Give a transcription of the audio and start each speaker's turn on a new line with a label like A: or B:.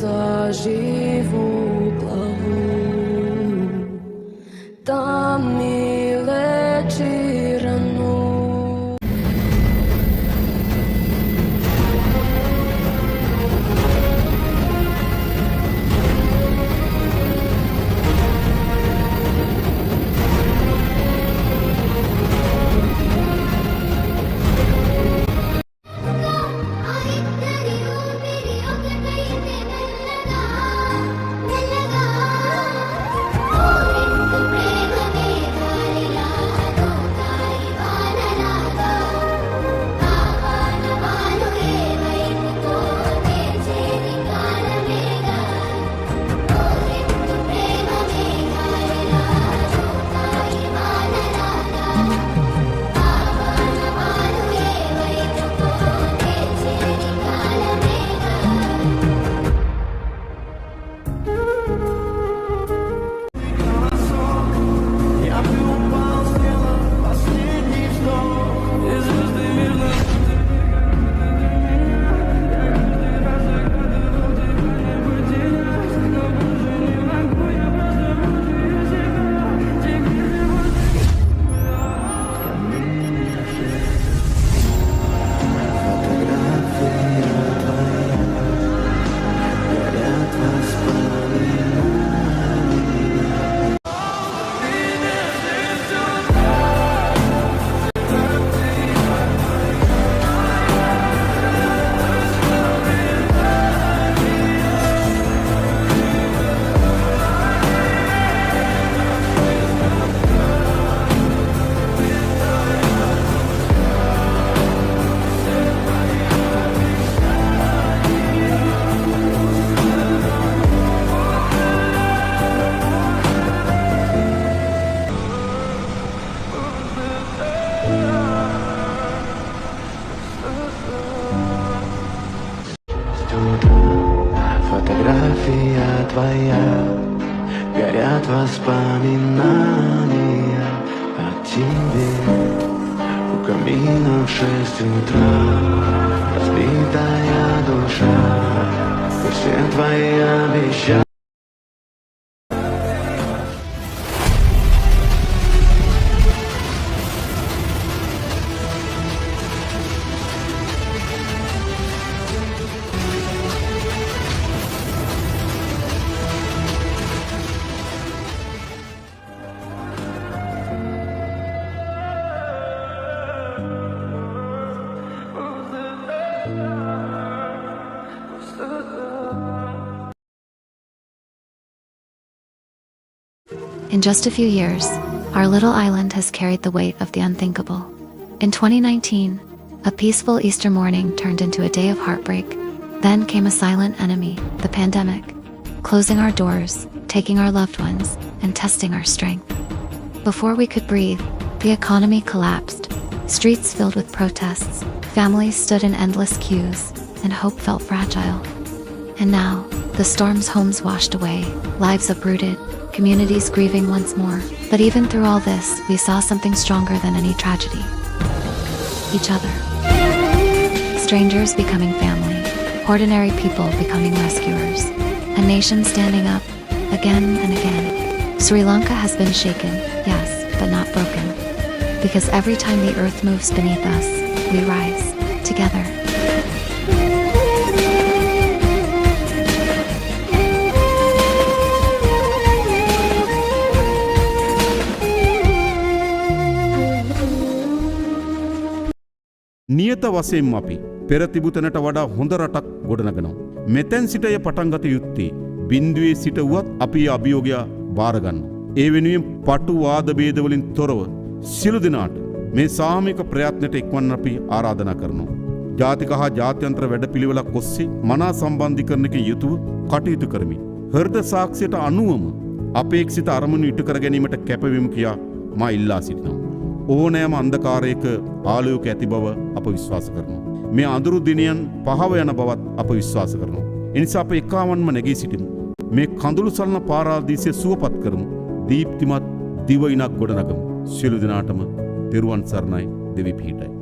A: zaživu glavu, da mi leči ranu.
B: Фотография твоя, горят воспоминания о тебе. У камина в 6 утра разбитая душа, и все твои обещания.
C: In just a few years, our little island has carried the weight of the unthinkable. In 2019, a peaceful Easter morning turned into a day of heartbreak. Then came a silent enemy, the pandemic, closing our doors, taking our loved ones, and testing our strength. Before we could breathe, the economy collapsed, streets filled with protests, families stood in endless queues, and hope felt fragile. And now, the storm's homes washed away, lives uprooted, communities grieving once more. But even through all this, we saw something stronger than any tragedy. Each other. Strangers becoming family, ordinary people becoming rescuers, a nation standing up, again and again. Sri Lanka has been shaken, yes, but not broken. Because every time the earth moves beneath us, we rise, together.
D: නියත වශයෙන්ම අපි පෙර තිබූ තැනට වඩා හොඳ රටක් ගොඩනගනවා. මෙතෙන් සිට එය පටන් ගත යුත්තේ බිඳුවේ සිට වුවත් අපි අභියෝගය බාර ගන්නවා. ඒ වෙනුවෙන් පටු වාද ભેද වලින් තොරව සියලු දෙනාට මේ සාමූහික ප්‍රයත්නට එක්වන්න අපි ආරාධනා කරනවා. ජාතික හා ජාත්‍යන්තර වැඩපිළිවෙලක් ඔස්සේ මනා සම්බන්ධීකරණයක යුතුව කටයුතු කරමින් හෘද සාක්ෂියට අනුවම අපේක්ෂිත අරමුණු ඉටු කර ගැනීමට කැපවෙමු කියා මා ඉල්ලා සිටිනවා. ඕනෑම අන්ධකාරයක ආලෝක ඇති බව අප විශ්වාස කරනවා. මේ අඳුරු දිනයන් පහව යන බවත් අප විශ්වාස කරනවා. එනිසා අප එකාවන්ම නැගී සිටිමු. මේ කඳුළු සලන පාරාදීසය සුවපත් කරමු. දීප්තිමත් දිවයිනක් ගොඩනගමු. සියලු දෙනාටම තෙරුවන් සරණයි. දෙවි පිහිටයි.